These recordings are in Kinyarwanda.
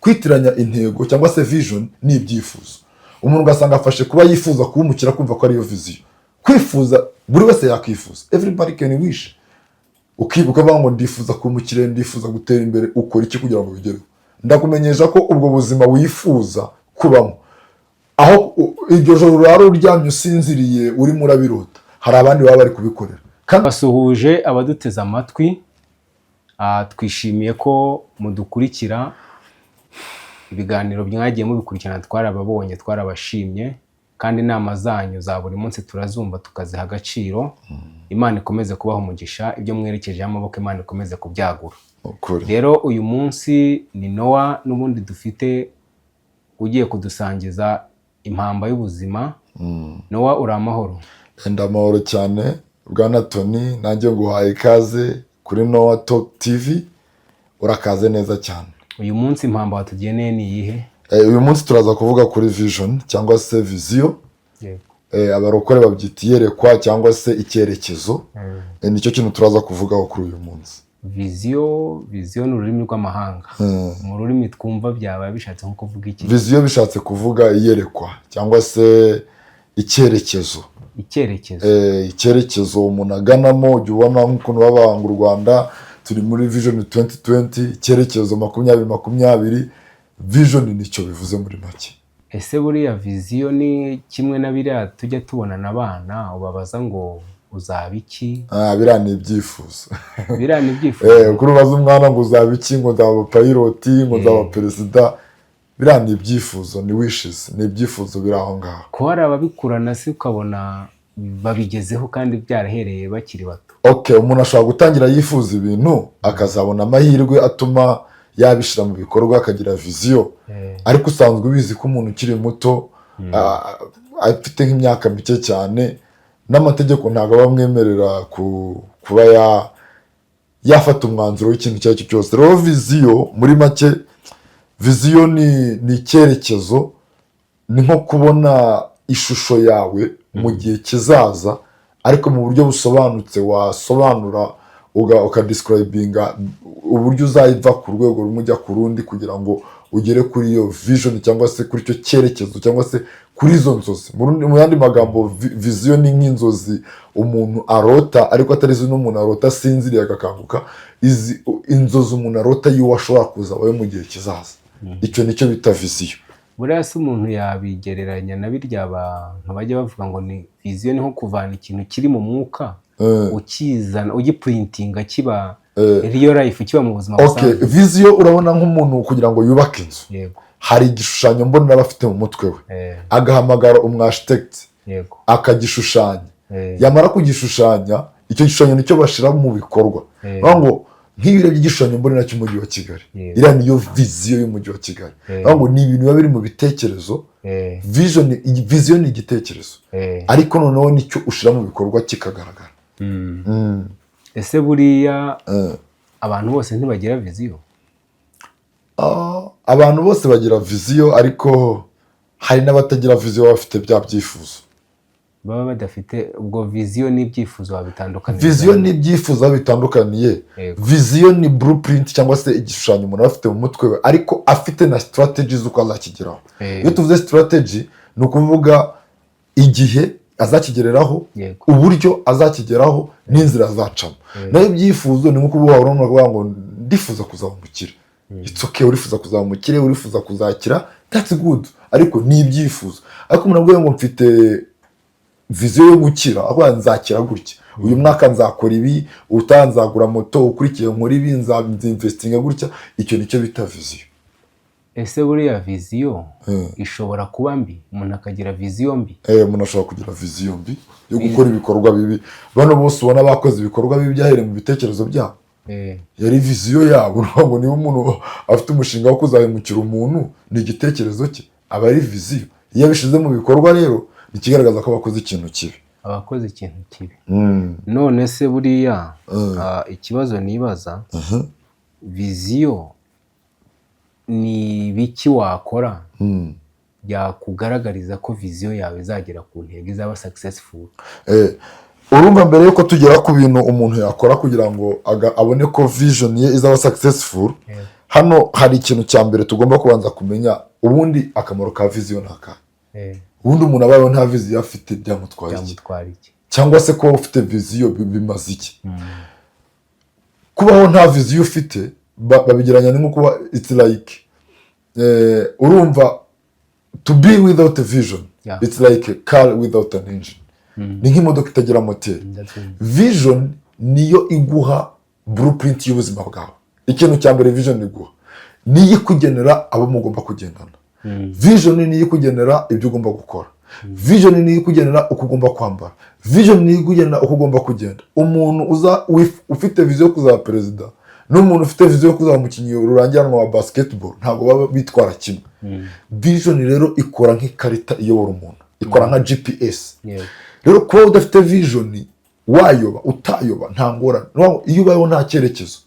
kwitiranya intego cyangwa se vision ni ibyifuzo. Umuntu ugasanga afashe kuba yifuza kuba umukire kumva ko ariyo viziyo. Kwifuza buri wese yakwifuza, everybody can wish. Ukibuka ngo ndifuza kuba umukire, ndifuza gutera imbere, ukora iki kugira ngo bigereho? Ndakumenyesha ko ubwo buzima wifuza kubamo, aho iryo joro raro uryamye usinziriye urimo urabirota, hari abandi baba bari kubikorera. Basuhuje abaduteze amatwi, twishimiye ko mudukurikira. Ibiganiro mwagiye mubikurikirana twarababonye, twarabashimye, kandi inama zanyu za buri munsi turazumva tukaziha agaciro. Imana ikomeze kubaho umugisha, ibyo mwerekeje amaboko Imana ikomeze kubyagura. Rero uyu munsi ni Noah n'ubundi dufite ugiye kudusangiza impamba y'ubuzima. Noah, uri amahoro? Ndamahoro cyane Bwana Tony, nanjye nguhaye ikaze kuri Noah Talk TV. Urakaze neza cyane. Uyu munsi impamba watugeneye ni iyihe? Uyu munsi turaza kuvuga kuri vision cyangwa se viziyo. Abarokore babyita iyerekwa cyangwa se icyerekezo. Nicyo kintu turaza kuvugaho kuri uyu munsi. Viziyo ni ururimi rw'amahanga. Mu rurimi twumva byaba bishatse nko kuvuga iki? Viziyo bishatse kuvuga iyerekwa cyangwa se icyerekezo. Icyerekezo umuntu aganamo, ujya ubona nk'ukuntu babanga u Rwanda turi muri vision 2020, icyerekezo 2020. Vision nicyo bivuze muri make. Ese buriya viziyo ni kimwe na biriya tujya tubonana abana ubabaza ngo uzaba iki? Biriya ni ibyifuzo. Biriya ni ibyifuzo. Kuri ubaza umwana ngo uzaba iki, ngo nzaba pilot, ngo nzaba perezida. Biriya ni ibyifuzo, ni wishes, ni ibyifuzo biri aho ngaho. Ko hari ababikurana se ukabona babigezeho kandi byarahereye bakiri bato. Umuntu ashobora gutangira yifuza ibintu akazabona amahirwe atuma yabishira mu bikorwa, akagira viziyo. Ariko usanzwe ubizi ko umuntu ukiri muto afite nk'imyaka mike cyane, n'amategeko ntabwo bamwemerera kuba yafata umwanzuro w'ikintu icyo ari cyo cyose. Rero viziyo muri make, viziyo ni icyerekezo, ni nko kubona ishusho yawe mu gihe kizaza, ariko mu buryo busobanutse. Wasobanura ukadescribinga uburyo uzayiva ku rwego rumwe ujya ku rundi kugira ngo ugere kuri iyo vision cyangwa se kuri icyo cyerekezo cyangwa se kuri izo nzozi. Mu yandi magambo, viziyo ni nk'inzozi umuntu arota, ariko atari zo n'umuntu arota asinziriye agakanguka. Inzozi umuntu arota y'uwo ashobora kuzabayo mu gihe kizaza. Icyo nicyo bita viziyo. Buriya se umuntu yabigereranya na birya abantu bajya bavuga ngo ni viziyo ni nko kuvana ikintu kiri mu mwuka ukizana, ugiprintinga kiba real life, kiba mu buzima busanzwe. Viziyo urabona nk'umuntu kugira ngo yubake inzu, hari igishushanyo mbonera bafite mu mutwe we, agahamagara architect akagishushanya. Yamara kugishushanya, icyo gishushanyo nicyo bashira mu bikorwa. Ngo nk'ibiro by'igishushanyo mbonera cy'umujyi wa Kigali, iriya niyo viziyo y'umujyi wa Kigali. Ngo ni ibintu biba biri mu bitekerezo. Viziyo ni igitekerezo, ariko noneho nicyo ushira mu bikorwa kikagaragara. Ese buriya abantu bose ntibagira viziyo? Abantu bose bagira viziyo, ariko hari n'abatagira viziyo, bafite bya byifuzo. Baba badafite ubwo viziyo n'ibyifuzo babitandukanye. Viziyo n'ibyifuzo bitandukaniye. Viziyo ni blueprint cyangwa se igishushanyo umuntu afite mu mutwe we, ariko afite na strategy z'uko azakigeraho. Iyo tuvuze strategy, ni ukuvuga igihe azakigereraho, uburyo azakigeraho, n'inzira azacamo. Nayo ibyifuzo ni nko kuvuga ngo ndifuza kuzaba umukire. It's okay, urifuza kuzaba umukire, urifuza kuzakira, that's good. Ariko ni ibyifuzo. Ariko umuntu avuga ngo mfite viziyo yo gukira, aho nzakira gutya, uyu mwaka nzakora ibi, utanzagura moto, ukurikiye nkora ibi, nzinvestinga gutya. Icyo nicyo bita viziyo. Ese buriya viziyo ishobora kuba mbi, umuntu akagira viziyo mbi? Umuntu ashobora kugira viziyo mbi yo gukora ibikorwa bibi. Bano bose ubona bakoze ibikorwa bibi byahereye mu bitekerezo byabo. Yari viziyo yabo. Ngo niba umuntu afite umushinga wo kuzahemukira umuntu, ni igitekerezo cye, aba ari viziyo. Iyo abishize mu bikorwa rero, ikigaragaza ko abakoze ikintu kibi. Abakoze ikintu kibi. None se buriya ikibazo nibaza, viziyo ni biki wakora byakugaragariza ko viziyo yawe izagera ku ntego, izaba successful? Urumva mbere yuko tugera ku bintu umuntu yakora kugira ngo abone ko vision ye izaba successful, hano hari ikintu cya mbere tugomba kubanza kumenya, ubundi akamaro ka viziyo ni akahe. ubundi umuntu abayeho nta viziyo afite byamutwara iki, cyangwa se kuba ufite viziyo bimaze iki? Kubaho nta viziyo ufite babigeranya nko kuba it's like urumva to be without a vision, it's like a car without an engine. Ni nk'imodoka itagira moteri. Vision niyo iguha blueprint y'ubuzima bwawe. Ikintu cya mbere vision iguha niyo ikugenera abo mugomba kugendana. Vision niyo ikugenera ibyo ugomba gukora. Vision niyo ikugenera uko ugomba kwambara. Vision niyo ikugenera uko ugomba kugenda. Umuntu ufite viziyo yo kuzaba perezida n'umuntu ufite viziyo yo kuzaba umukinnyi rurangiranwa wa basketball ntabwo baba bitwara kimwe. Vision rero ikora nk'ikarita iyobora umuntu, ikora nka GPS. Rero kuba udafite vision wayoba utayoba nta ngorane. Iyo ubayeho nta cyerekezo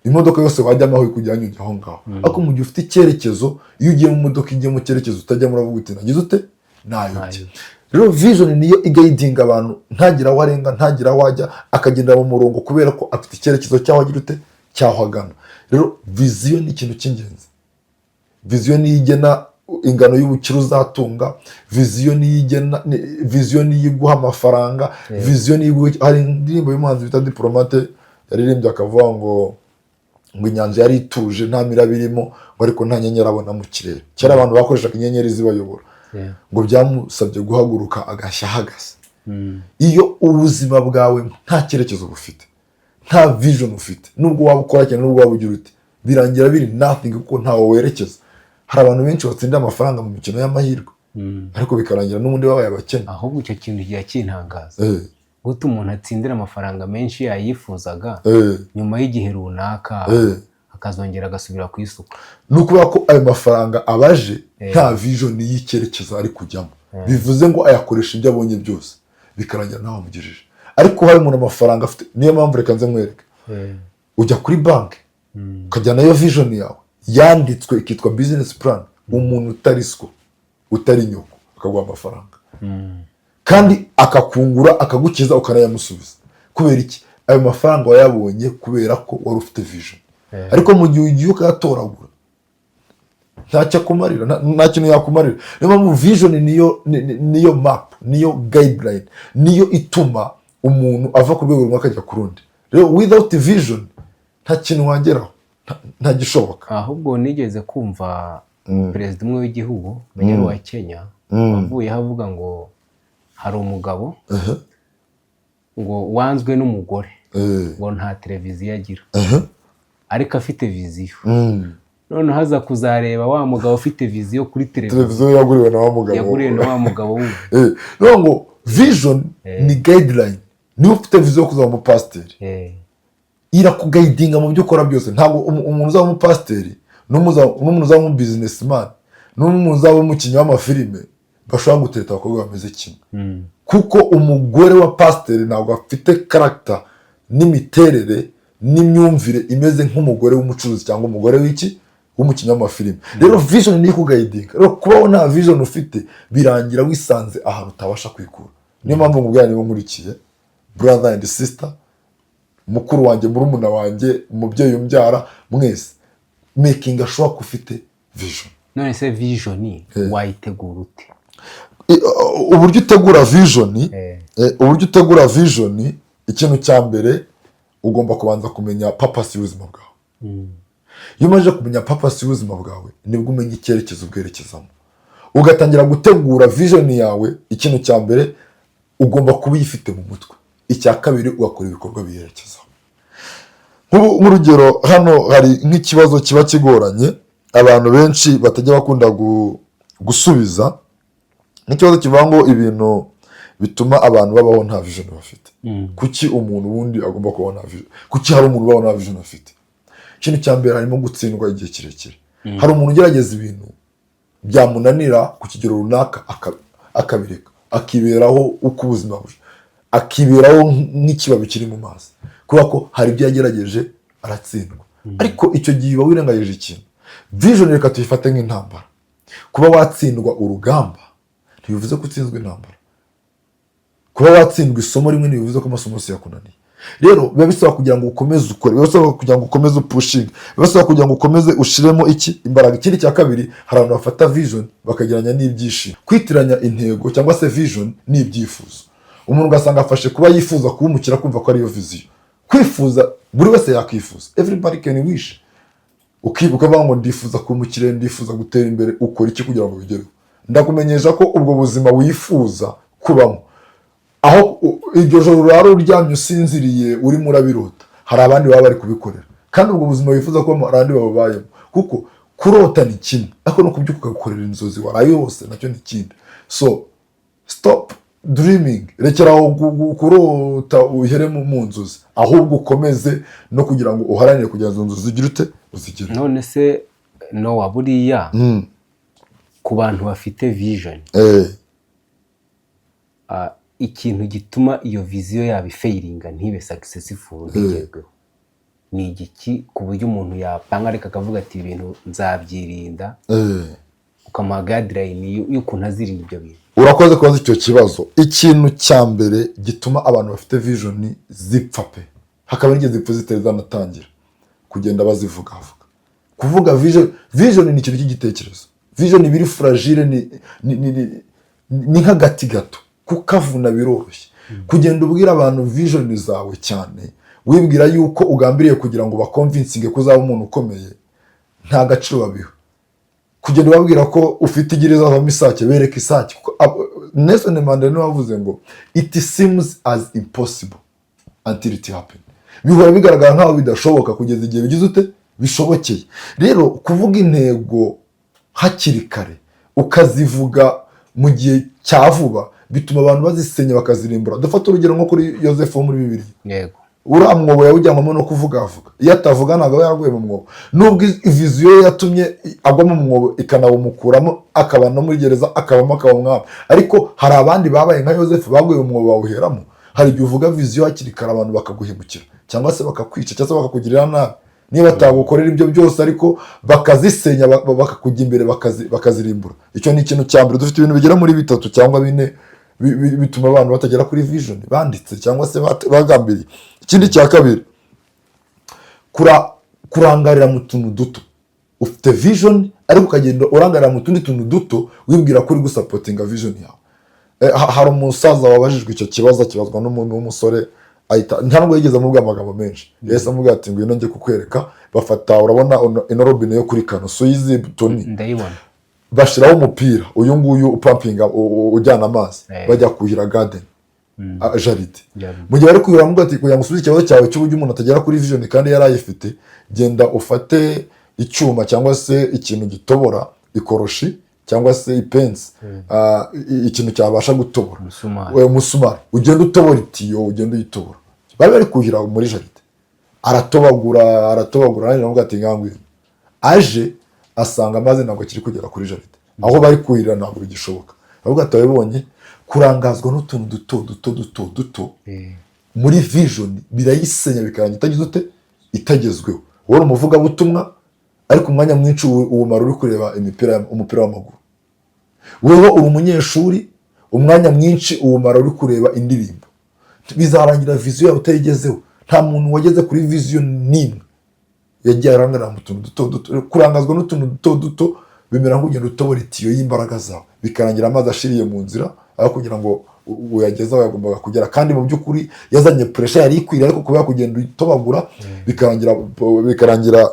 imodoka yose wajyamo aho ikujyanye ujya aho ngaho. Ariko mu gihe ufite icyerekezo, iyo ugiye mu modoka igiye mu cyerekezo utajya muravuga uti nagize ute nayobye. Rero vision niyo igayidinga abantu, ntagira aho arenga, ntagira aho ajya, akagendera mu murongo kubera ko afite icyerekezo cyaho agira ute cyaho agana. Rero vision ni ikintu cy'ingenzi. Vision niyo igena ingano y'ubukire uzatunga, vision niyo iguha amafaranga, vision niyo hari indirimbo y'umuhanzi bita Diplomate yaririmbye akavuga ngo inyanja yari ituje nta miraba irimo, ngo ariko nta nyenyeri abona mu kirere. Kera abantu bakoreshaga inyenyeri zibayobora, ngo byamusabye guhaguruka agashya ahagaze. Iyo ubuzima bwawe nta cyerekezo bufite, nta vision ufite, nubwo waba ukora cyane nubwo waba ugira uti, birangira biri nothing kuko ntawe werekeza. Hari abantu benshi batsinda amafaranga mu mikino y'amahirwe, ariko bikarangira n'ubundi babaye abakene. Ahubwo icyo kintu gihe kintangaza, guta umuntu atsindira amafaranga menshi yayifuzaga, nyuma y'igihe runaka akazongera agasubira ku isuku. Ni ukuvuga ko ayo mafaranga abaje nta vision y'icyerekezo ari kujyamo. Bivuze ngo ayakoresha ibyo abonye byose, bikarangira ntawe amugejeje. Ariko hari umuntu amafaranga afite, niyo mpamvu reka nze mwereke, ujya kuri banki ukajyana nayo vision yawe yanditswe ikitwa business plan, umuntu utari siko utari nyoko akaguha amafaranga kandi akakungura akagukiza ukanayamusubiza. Kubera iki? Ayo mafaranga wayabonye kubera ko wari ufite vision. Ariko mu gihe ugiye ukayatoragura ntacyo akumarira, nta kintu yakumarira. Niyo mpamvu vision niyo map, niyo guideline, niyo ituma umuntu ava ku rwego rumwe akajya ku rundi. Rero without vision nta kintu wageraho, nta gishoboka. Ahubwo nigeze kumva perezida umwe w'igihugu menyero wa Kenya avuye havuga ngo hari umugabo ngo wanzwe n'umugore ngo nta televiziyo agira, ariko afite viziyo. None haza kuzareba wa mugabo ufite viziyo kuri televiziyo yaguriwe na wa mugabo wundi. No ngo vision ni guideline. Niba ufite viziyo yo kuzaba umupasiteri, irakugayidinga mu byo ukora byose. Ntabwo umuntu uzaba umupasiteri n'umuntu uzaba umubusinessman n'umuntu uzaba umukinnyi w'amafilime bashobora gutereta abakobwa bameze kimwe. Kuko umugore wa pasiteri ntabwo afite character n'imiterere n'imyumvire imeze nk'umugore w'umucuruzi cyangwa umugore w'umukinnyi w'amafilime. Rero vision niyo ikugayidinga. Rero kubaho nta vision ufite birangira wisanze ahantu utabasha kwikura. Niyo mpamvu mubwira niba nkurikiye brother and sister, mukuru wanjye, murumuna wanjye, umubyeyi umbyara, mwese making sure ko ufite vision. None se vision wayitegura ute? Uburyo utegura vision, ikintu cya mbere ugomba kubanza kumenya purpose y'ubuzima bwawe. Iyo umaze kumenya purpose y'ubuzima bwawe nibwo umenya icyerekezo ubwerekezamo, ugatangira gutegura vision yawe. Ikintu cya mbere ugomba kuba uyifite mu mutwe, icya kabiri ugakora ibikorwa biyerekezaho. Nk'urugero hano hari nk'ikibazo kiba kigoranye abantu benshi batajya bakunda gusubiza, n'ikibazo kivuga ngo ibintu bituma abantu babaho nta vision bafite. Kuki umuntu wundi agomba kubaho nta vision? Kuki hari umuntu ubaho nta vision afite? Ikintu cya mbere harimo gutsindwa igihe kirekire. Hari umuntu ugerageza ibintu byamunanira ku kigero runaka akabireka, akiberaho uko ubuzima buje, akiberaho nk'ikibabi kiri mu mazi, kubera ko hari ibyo yagerageje aratsindwa. Ariko icyo gihe uba wirengagije ikintu. Vision reka tuyifate nk'intambara. Kuba watsindwa urugamba ntibivuze ko utsinzwe intambara. Kuba watsindwa isomo rimwe ntibivuze ko amasomo yose yakunaniye. rero biba bisaba kugira ngo ukomeze ukore, biba bisaba kugira ngo ukomeze upushinge, biba bisaba kugira ngo ukomeze ushiremo imbaraga. Ikindi cya kabiri, hari abantu bafata vision bakageranya n'ibyishimo. Kwitiranya intego cyangwa se vision n'ibyifuzo. Umuntu ugasanga afashe kuba yifuza kuba umukire kumva ko ariyo vision. Kwifuza buri wese yakwifuza, everybody can wish. Ukibuka ngo ndifuza kuba umukire, ndifuza gutera imbere, ukora iki kugira ngo bigereho? Ndakumenyesha ko ubwo buzima wifuza kubamo, aho iryo joro urara uryamye usinziriye urimo urabirota, hari abandi baba bari kubikorera, kandi ubwo buzima wifuza kubamo hari abandi babubayemo. Kuko kurota ni kimwe, ariko no kubyuka ugakorera inzozi waraye yose nacyo ni ikindi. So stop dreaming, rekeraho kurota uhere mu nzozi, ahubwo ukomeze no kugira ngo uharanire kugira izo nzozi zigire ute uzigire. None se Nowa, buriya ku bantu bafite vision, ikintu gituma iyo viziyo yaba ifeyiringa ntibe successful ntigerweho ni igiki, ku buryo umuntu yapanga ariko akavuga ati ibintu nzabyirinda, ukamuha guideline y'ukuntu azirinda ibyo bintu? Urakoze kubaza icyo kibazo. Ikintu cya mbere gituma abantu bafite vision zipfa pe, hakaba n'igeze zipfa zitari zanatangira kugenda bazivuga. Kuvuga vision ni ikintu cy'igitekerezo. Vision ibiri fragile, ni nk'agati gato, kukavuna biroroshye. Kugenda ubwira abantu vision zawe cyane, wibwira yuko ugambiriye kugira ngo bakonvinsinge ko uzaba umuntu ukomeye, nta gaciro babiho. Kugenda ubabwira ko ufite igiriza zavamo isake, bereka isake. Nelson Mandela niwe wavuze ngo it seems as impossible until it happens. Bihora bigaragara nkaho bidashoboka kugeza igihe bigize ute bishobokeye. Rero kuvuga intego hakiri kare ukazivuga mu gihe cya vuba bituma abantu bazisenya bakazirimbura. Dufata urugero nko kuri Yosefu muri Bibiliya. Yego. Uriya mwobo yawujyanwamo no kuvuga. Iyo atavuga ntabwo yaraguye mu mwobo. Nubwo viziyo yatumye agwa mu mwobo ikanawumukuramo, akaba no muri gereza, akabamo akaba umwami. Ariko hari abandi babaye nka Yosefu baguye mu mwobo bawuheramo. Hari igihe uvuga viziyo hakiri kare abantu bakaguhemukira, cyangwa se bakakwica, cyangwa se bakakugirira nabi. Niba batagukorera ibyo byose ariko bakazisenya, bakakujya imbere bakazirimbura. Icyo ni ikintu cya mbere. Dufite ibintu bigera muri 3 cyangwa 4 bituma abantu batagera kuri vision banditse cyangwa se bagambiriye. Ikindi cya kabiri, kurangarira mu tuntu duto. Ufite vision ariko ukagenda urangarira mu tundi tuntu duto wibwira ko uri gusapotinga vision yawe. Hari umusaza wabajijwe icyo kibazo, kibazwa n'umuntu w'umusore, ntabwo yigeze amubwira amagambo menshi. Yese amubwira ati ngwino njye kukwereka. Bafata, urabona ino robine yo kuri kano Suizi Tony, ndayibona, bashiraho umupira uyu nguyu upampinga ujyana amazi, bajya kuhira garden, jaride. Mu gihe bari kuhira amubwira ati kugira ngo usubize ikibazo cyawe cy'uburyo umuntu atagera kuri vision kandi yarayifite, genda ufate icyuma cyangwa se ikintu gitobora, ikoroshi cyangwa se ipensi, ikintu cyabasha gutobora umusumari, ugenda utobora itiyo, ugenda uyitobora. Bari kuhira muri jaride, aratobagura nanjye namubwira ati ngangwira. Aje asanga amazi ntabwo kiri kugera kuri jaride, aho bari kuhira ntabwo bigishoboka. Ahubwo atabibonye, kurangazwa n'utuntu duto muri vision birayisenya bikarangira itagize ute itagezweho. Wowe umuvugabutumwa ariko umwanya mwinshi uwumara uri kureba umupira w'amaguru. Wewe uri umunyeshuri, umwanya mwinshi uwumara uri kureba indirimbo. Bizarangira vision yawe utayigezeho. Nta muntu wageze kuri vision n'imwe yagiye arangara mu tuntu duto. Kurangazwa n'utuntu duto bimera nk'ugenda utobora itiyo y'imbaraga zawe, bikarangira amazi ashiriye mu nzira, aho kugira ngo uyageze aho yagombaga kugera. Kandi mu by'ukuri yazanye pressure yari ikwiriye, ariko kuba kugenda utobagura bikarangira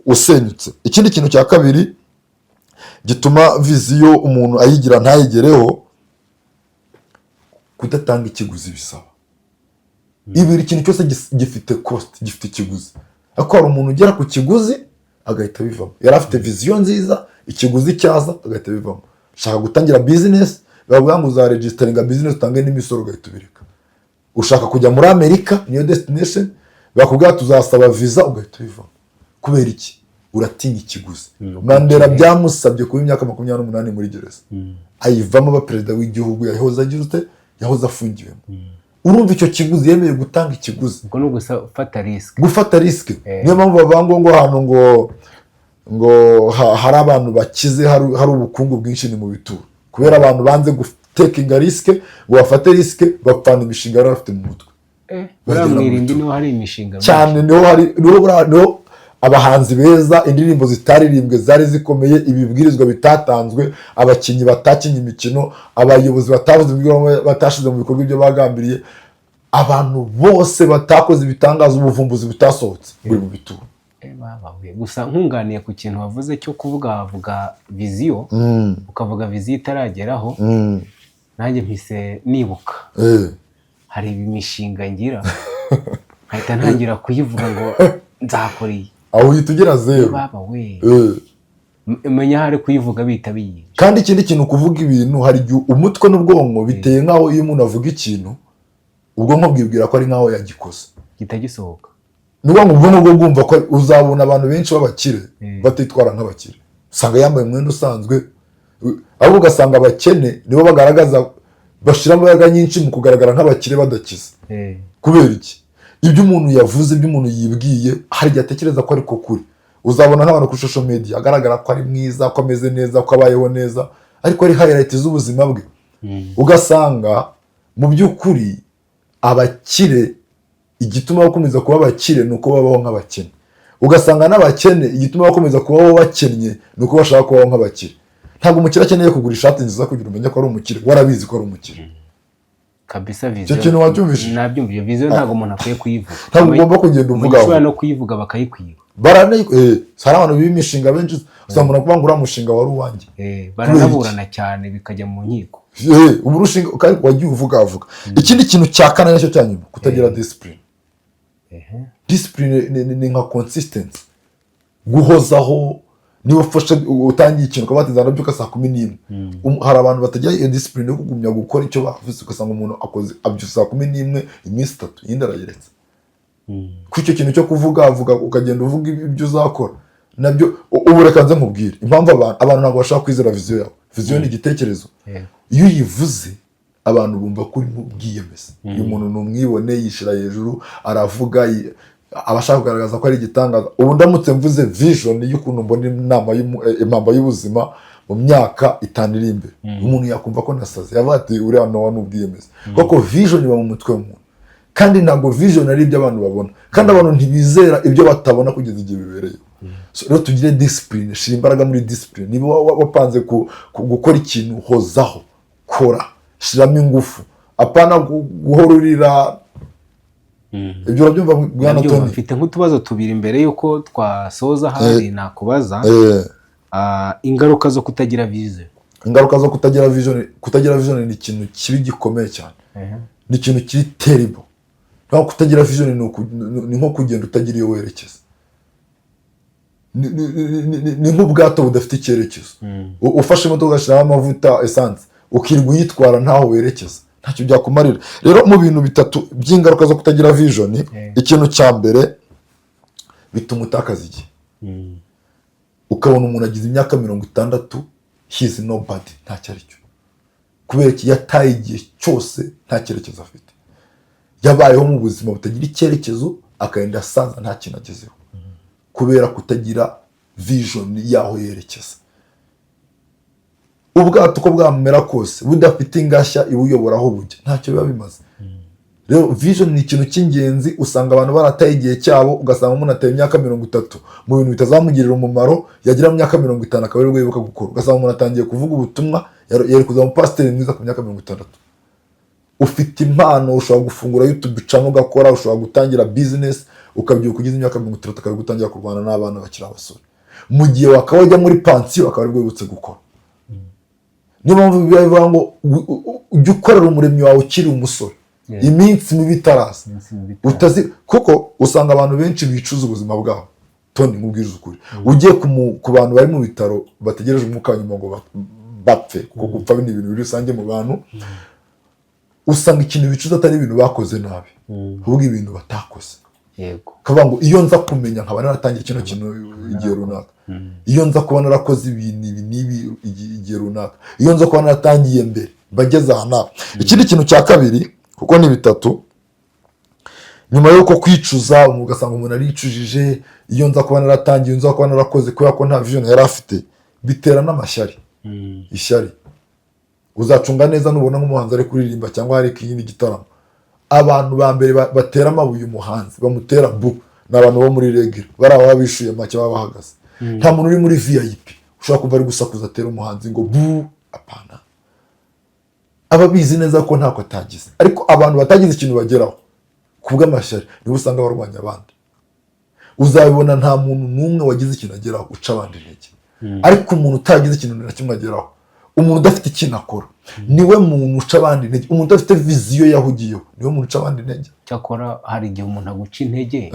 usenyutse. Ikindi kintu cya kabiri gituma viziyo umuntu ayigira ntayigereho, kudatanga ikiguzi bisaba. Ibiri ikintu cyose gifite cost, gifite ikiguzi. Ariko hari umuntu ugera ku kiguzi agahita bivamo. Yari afite viziyo nziza, ikiguzi cyaza agahita bivamo. Ushaka gutangira business, bavuga ngo uzaregisteringa business utange n'imisoro ugahita ubireka. Ushaka kujya muri Amerika, niyo destination, bakubwira tuzasaba visa ugahita bivamo. Kubera iki? Uratinya ikiguzi. Mandela byamusabye kuba imyaka 28 muri gereza. Ayivamo aba perezida w'igihugu yahoze agirute, yahoze afungiwemo. Urumva icyo kiguzi yemeye gutanga ikiguzi. Ubwo no gufata risk. Gufata risk. Niyo mpamvu bavango ngo hano ngo hari abantu bakize, hari ubukungu bwinshi ni mu bituro. Kubera abantu banze gutekinga risk, ngo bafate risk bapfana imishinga bafite mu mutwe. buriya Mwirimbi niho hari imishinga cyane, niho abahanzi beza, indirimbo zitaririmbwe zari zikomeye, ibibwirizwa bitatanzwe, abakinnyi batakinnye imikino, abayobozi batashize mu bikorwa ibyo bagambiriye, abantu bose batakoze ibitangaza, ubuvumbuzi butasohotse buri mu bituro. Gusa nkunganiye ku kintu wavuze cyo wavuga viziyo, ukavuga viziyo itarageraho, nanjye mpise nibuka hari imishinga ngira nkahita ntangira kuyivuga ngo nzakora iyi, aho uhita ugera zero. menya hari kuyivuga bihita biyica. Kandi ikindi kintu kuvuga ibintu, hari igihe umutwe n'ubwonko biteye nk'aho iyo umuntu avuga ikintu ubwonko bwibwira ko ari nk'aho yagikoze kitagisohoka. Ni ukuvuga ngo ubwonko bwo bwumva ko uzabona abantu benshi b'abakire batitwara nk'abakire, usanga yambaye umwenda usanzwe, ahubwo ugasanga abakene nibo bagaragaza, bashyira imbaraga nyinshi mu kugaragara nk'abakire badakize. Kubera iki? Ibyo umuntu yavuze, ibyo umuntu yibwiye, hari igihe atekereza ko ariko kuri. Uzabona nk'abantu kuri social media agaragara ko ari mwiza, ko ameze neza, ko abayeho neza, ariko ari highlight z'ubuzima bwe. Ugasanga mu by'ukuri abakire, igituma bakomeza kuba abakire ni uko babaho nk'abakene. Ugasanga n'abakene igituma bakomeza kubaho bakennye ni uko bashaka kubaho nk'abakire. Ntabwo umukire akeneye kugura ishati nziza kugira umenye ko ari umukire, warabizi ko ari umukire. Kabisa viziyo. Icyo kintu wacyumvise? Nabyumvise. Viziyo ntabwo umuntu akwiye kuyivuga. Ntabwo ugomba kugenda uvuga. Ushobora no kuyivuga bakayikwiba. Hari abantu b'imishinga benshi usanga umuntu kuvuga ngo uriya mushinga wari uwanjye. Baranaburana cyane bikajya mu nkiko. Ubu urushinga kandi wagiye uvuga. Ikindi kintu cya kane nacyo cya nyuma, kutagira discipline. Discipline ni nka consistency, guhozaho. Niba ufashe utangiye ikintu ukaba watizana byuka saa 11, hari abantu batagira iyo discipline yo kugumya gukora icyo bavuze, ugasanga umuntu akoze abyuka saa 11 iminsi 3 yindi arayiretse. Ku icyo kintu cyo kuvuga ukagenda uvuga ibyo uzakora nabyo. Ubu reka nze nkubwire impamvu abantu ntabwo bashaka kwizera viziyo yawe. Viziyo ni igitekerezo, iyo uyivuze abantu bumva ko uri mu bwiyemezi. Uyu muntu ni umwibone, yishira hejuru, aravuga, abashaka kugaragaza ko ari igitangaza. Ubu ndamutse mvuze vision y'ukuntu mbona impamba y'ubuzima mu myaka 5 iri imbere, umuntu yakumva ko nasaze, yavuga ati uriya nawe n'ubwiyemezi. Kuko vision iba mu mutwe w'umuntu, kandi ntabwo vision ari ibyo abantu babona, kandi abantu ntibizera ibyo batabona kugeza igihe bibereye. Rero tugire discipline, shira imbaraga muri discipline. Niba wapanze gukora ikintu, hozaho, kora, shiramo ingufu, apana guhorurira. Ibyo urabyumva bwana Tony? Mfite nk'utubazo tubiri imbere yuko twasoza hari nakubaza. Ingaruka zo kutagira vision. Ingaruka zo kutagira vision. Kutagira vision ni ikintu kibi gikomeye cyane. Ni ikintu kiri terrible. Nko kutagira vision ni nko kugenda utagira iyo werekeza. Ni nk'ubwato budafite icyerekezo. Ufashe imodoka ugashyiraho amavuta essence, ukirwa uyitwara ntaho werekeza, ntacyo byakumarira. Rero mu bintu bitatu by'ingaruka zo kutagira vision, ikintu cya mbere bituma utakaza igihe. Ukabona umuntu agize imyaka 60, he is nobody, ntacyo aricyo. Kubera iki? Yataye igihe cyose nta cyerekezo afite. Yabayeho mu buzima butagira icyerekezo, akagenda asaza nta kintu agezeho, kubera kutagira vision yaho yerekeza. Ubwato uko bwamera kose budafite ingashya ibuyoboraho bujya, ntacyo biba bimaze. Rero vision ni ikintu cy'ingenzi. Usanga abantu barataye igihe cyabo, ugasanga umuntu ataye imyaka 30 mu bintu bitazamugirira umumaro, yagira mu myaka 50 akaba ari yibuka gukora. Ugasanga umuntu atangiye kuvuga ubutumwa, yari kuza mu pasiteri mwiza ku myaka 60. Ufite impano, ushobora gufungura YouTube channel ugakora, ushobora gutangira business, ukabyuka ugize imyaka 30 akaba gutangira kurwana n'abana bakiri abasore. Mu gihe wakawajya muri pansiyo akaba ari wibutse gukora. Niyo mpamvu bivuga ngo ujye ukorera umuremyi wawe ukiri umusore, iminsi mibi itaraza. Kuko usanga abantu benshi bicuza ubuzima bwabo. Tony, nkubwiriza ukuri, ugiye ku bantu bari mu bitaro bategereje umwuka nyuma ngo bapfe, kuko gupfa ni ibintu biri rusange mu bantu, usanga ikintu bicuza atari ibintu bakoze nabi, ahubwo ibintu batakoze. Kavuga ngo iyo nza kumenya nkaba naratangiye kino kintu igihe runaka, iyo nza kuba narakoze ibintu ibi igihe runaka, iyo nza kuba naratangiye mbere bageze aha nawe. Ikindi kintu cya kabiri, kuko ni bitatu, nyuma y'uko kwicuza ugasanga umuntu aricujije, iyo nza kuba naratangiye, iyo nza kuba narakoze, kubera ko nta vision yari afite, bitera n'amashyari. Ishyari. Uzacunga neza nubona nk'umuhanzi ari kuririmba cyangwa hari ikindi gitaramo, abantu ba mbere batera amabuye umuhanzi bamutera bu ni abantu bo muri reggae bari aba bishuye make baba bahagaze. Nta muntu uri muri VIP ushobora kuva ari gusakuza atera umuhanzi ngo bu, apana. Aba bizi neza ko ntako atagize, ariko abantu batagize ikintu bageraho kubw'amashyari nibo usanga barwanya abandi. Uzabibona nta muntu n'umwe wagize ikintu ageraho uca abandi intege, ariko umuntu utagize ikintu na kimwe ageraho, umuntu udafite ikintu akora niwe muntu uca abandi intege. Umuntu udafite viziyo yahugiyeho niwe muntu uca abandi intege. Cyakora hari igihe umuntu aguca intege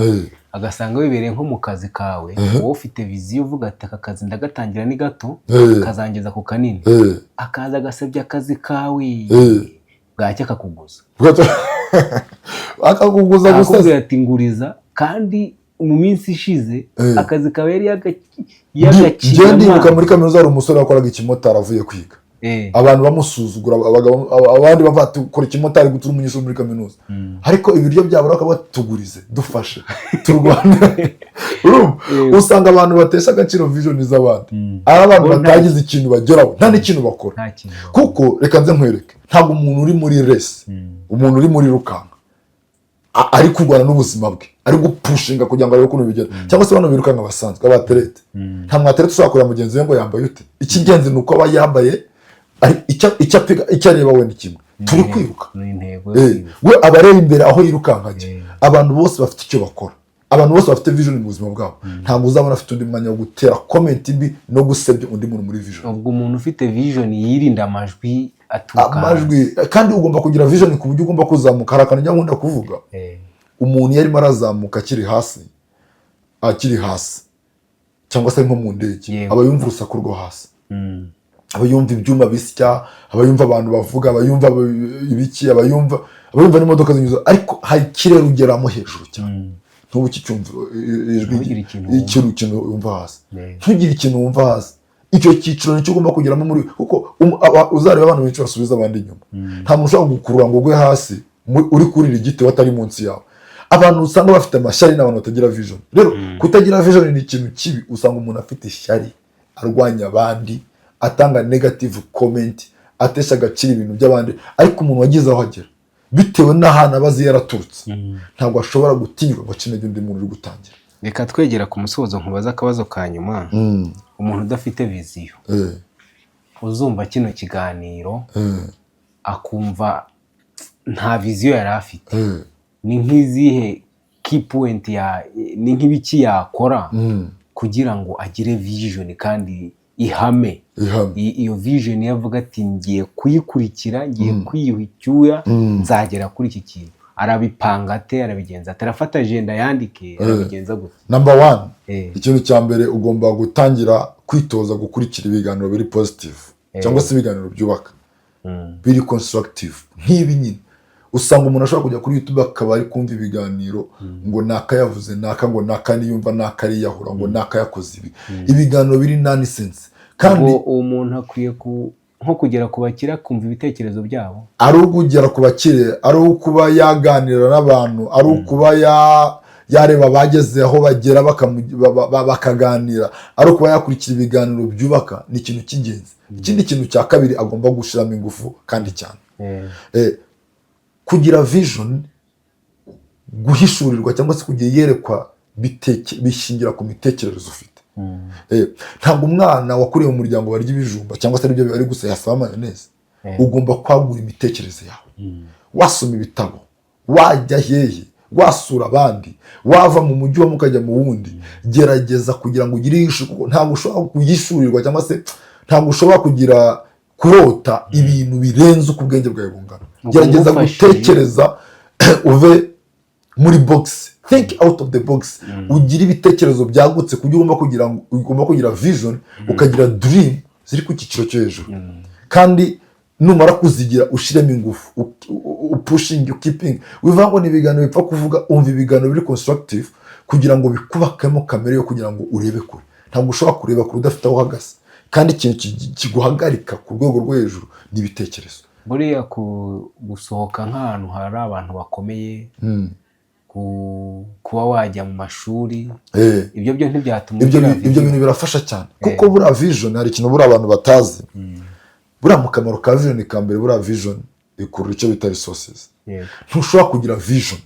agasanga wibereye nko mu kazi kawe, wowe ufite viziyo uvuga ati aka kazi ndagatangira ni gato kazangeza ku kanini, akaza agasebya akazi kawe bwacya akakuguza akakuguza gusa akakubwira ati nguriza, kandi mu minsi ishize akazi kawe yari yagaciye. Ndibuka muri kaminuza hari umusore wakoraga ikimotari avuye kwiga, abantu bamusuzugura, abandi bavati ukora ikimotari gutura umunyeshuri muri kaminuza, ariko ibiryo byabo bakaba batugurize dufashe turwane. Usanga abantu batesha agaciro vision z'abandi, ari abantu batagize ikintu bageraho, nta n'ikintu bakora. Kuko reka nze nkwereke, ntabwo umuntu uri muri race, umuntu uri muri rukanka ari kurwana n'ubuzima bwe, ari gupushinga kugira ngo arebe ukuntu bigera, cyangwa se bano birukanka basanzwe abaterete. Nta mwaterete ushobora kureba mugenzi we ngo yambaye ute. Icy'ingenzi ni uko aba yambaye, icyo areba we ni kimwe, turi kwiruka. We aba areba imbere aho yirukanka ajya. Abantu bose bafite icyo bakora, abantu bose bafite vision mu buzima bwabo. Ntabwo uzabona afite undi mwanya wo gutera comment mbi no gusebya undi muntu muri vision. Ubwo umuntu ufite vision yirinda amajwi atuka, kandi ugomba kugira vision ku buryo ugomba kuzamuka. Hari akantu nkunda kuvuga, umuntu yarimo arazamuka akiri hasi cyangwa se nko mu ndege, aba yumva urusaku rwo hasi, aba yumva ibyuma bisya, aba yumva abantu bavuga, aba yumva ibiki, aba yumva n'imodoka zinyuze, ariko hari ikirere ugeramo hejuru cyane. Ntubu kicyumva ikintu wumva hasi, ntugire ikintu wumva hasi. Icyo cyiciro nicyo ugomba kugeramo muri, kuko uzareba abantu benshi basubiza abandi inyuma. Nta muntu ushobora gukurura ngo ugwe hasi uri kurira igiti watari munsi yawe. Abantu usanga bafite amashyari n'abantu batagira vision. Rero kutagira vision ni ikintu kibi. Usanga umuntu afite ishyari, arwanya abandi, atanga negative comment, atesha agaciro ibintu by'abandi, ariko umuntu wagize aho agera bitewe n'ahantu abazi yaraturutse, ntabwo ashobora gutinyuka ngo acine undi muntu uri gutangira. Reka twegera ku musozo nkubaza akabazo ka nyuma. Umuntu udafite viziyo uzumva kino kiganiro akumva nta viziyo yari afite, ni nk'izihe key point ni nk'ibiki yakora kugira ngo agire vision kandi ihame? Iyo vision yavuga ati ngiye kuyikurikira, ngiye kwiyuha icyuya, nzagera kuri iki kintu. Arabipanga ate, arabigenza ate, arafata agenda yandike, arabigenza gute? Number 1, ikintu cya mbere ugomba gutangira kwitoza gukurikira ibiganiro biri positive, cyangwa se ibiganiro byubaka, biri constructive. Nk'ibi nyine usanga umuntu ashobora kujya kuri YouTube akaba ari kumva ibiganiro ngo naka yavuze naka, ngo naka niyumva naka ariyahura, ngo naka yakoze ibi. Ibiganiro biri nonsense. Kandi umuntu akwiye nko kugera ku bakire kumva ibitekerezo byabo, ari ukugera ku bakire, ari ukuba yaganira n'abantu, ari ukuba yareba bageze aho bagera bakaganira, ari ukuba yakurikira ibiganiro byubaka. Ni ikintu cy'ingenzi. Ikindi kintu cya kabiri agomba gushiramo ingufu kandi cyane, kugira vision, guhishurirwa cyangwa se kugira yerekwa bishingira ku mitekerezo ufite. Ntabwo umwana wakuriye mu muryango barya ibijumba cyangwa se aribyo bari gusa yasaba mayoneze. Ugomba kwagura imitekerereze yawe, wasoma ibitabo, wajya hehe, wasura abandi, wava mu mujyi wa mukajya mu wundi. Gerageza kugira ngo ugire ishuko. Ntabwo ushobora kugishurirwa cyangwa se ntabwo ushobora kugira kurota ibintu birenze uko ubwenge bwawe bungana. Gerageza gutekereza, uve muri box, think out of the box. Ugira ibitekerezo byagutse kugira ugomba kugira vision, ukagira dream ziri ku cyiciro cyo hejuru. Kandi numara kuzigira ushiremo ingufu, pushing, keeping. Wivango ni ibiganiro bipfa kuvuga, umva ibiganiro biri constructive kugira ngo bikubakemo kamere yo kugira ngo urebe kure. Ntabwo ushobora kureba kure udafite aho uhagaze, kandi ikintu kiguhagarika ku rwego rwo hejuru ni ibitekerezo. Buriya gusohoka nk'ahantu hari abantu bakomeye, kuba wajya mu mashuri, ibyo byo ntibyatuma ibyo bintu birafasha cyane. Kuko buriya vision hari ikintu buriya abantu batazi. Buriya mu kamaro ka vision ka mbere, buriya vision ikurura icyo bita resources. Yego. ntushobora kugira vision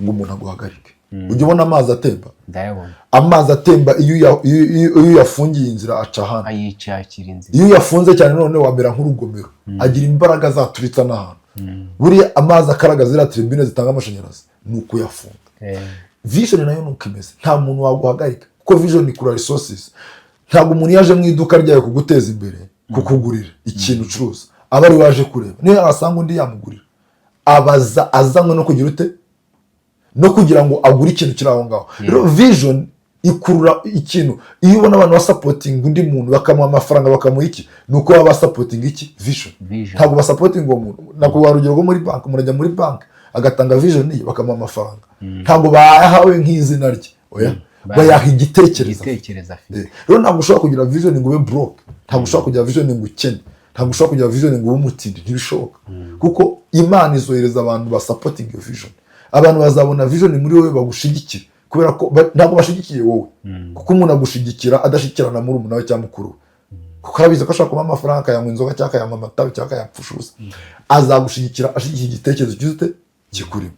ngo umuntu aguhagarike. Ujya ubona amazi atemba, ndayabona. amazi atemba iyo uyafungiye inzira aca ahandi, ayicakira inzira. iyo uyafunze cyane none wamera nk'urugomero, agira imbaraga zaturitsa n'ahantu. Buriya amazi akaraga ziriya tribune zitanga amashanyarazi ni uko yafunga. Vision nayo nuko imeze, nta muntu waguhagarika kuko vision ikura resources. Ntabwo umuntu yaje mu iduka ryawe kuguteza imbere, kukugurira ikintu ucuruza, aba ari waje kureba. Niyo asanga undi yamugurira, abaza azanywe no kugira ute, no kugira ngo agure ikintu kiri aho ngaho. Rero vision ikurura ikintu. Iyo ubona abantu basapotinga undi muntu bakamuha amafaranga bakamuha iki, nuko baba basapotinga iki, vision. Ntabwo basapotinga uwo muntu. Nakubaha urugero rwo muri banki, umuntu ajya muri banki agatanga vision ye bakamuha amafaranga, ntabwo bayahawe nk'izina rye, oya, bayaha igitekerezo afite. Rero ntabwo ushobora kugira vision ngo ube broke, ntabwo ushobora kugira vision ngo ukene, ntabwo ushobora kugira vision ngo ube umutindi, ntibishoboka. Kuko Imana izohereza abantu basapotinga iyo vision. Abantu bazabona vision muri wowe bagushigikira, kubera ko ntabwo bashigikiye wowe, kuko umuntu agushigikira adashikirana muri umuntu we cyangwa mukuru, kuko arabizi ko ashaka kuba amafaranga akayanywa inzoga cyangwa akayanywa amata cyangwa akayapfusha ubusa. Azagushigikira ashigikiye igitekerezo cy'ute kikurimo.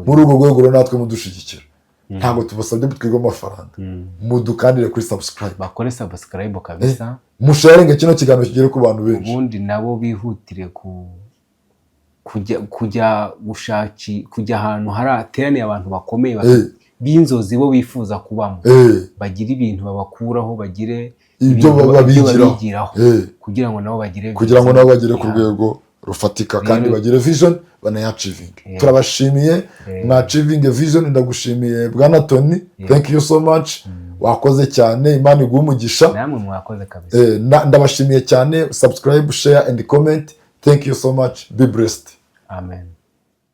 Muri urwo rwego rero natwe mudushigikira, ntabwo tubasabye twigwe amafaranga, mudukandire kuri subscribe, bakore subscribe kabisa, musharinge kino kiganiro kigere ku bantu benshi, ubundi nabo bihutire kujya ahantu harateraniye abantu bakomeye b'inzozi bo bifuza kubamo, bagira ibintu babakuraho, bagire ibyo babigiraho, kugira ngo nabo bagire ku rwego rufatika kandi bagire vision banayachivinge. Turabashimiye mwachivinge vision. Ndagushimiye Bwana Tony, thank you so much, wakoze cyane, Imana iguhe umugisha. Namwe mwakoze kabisa. Ndabashimiye cyane, subscribe, share and comment. Thank you so much, be blessed. Amen.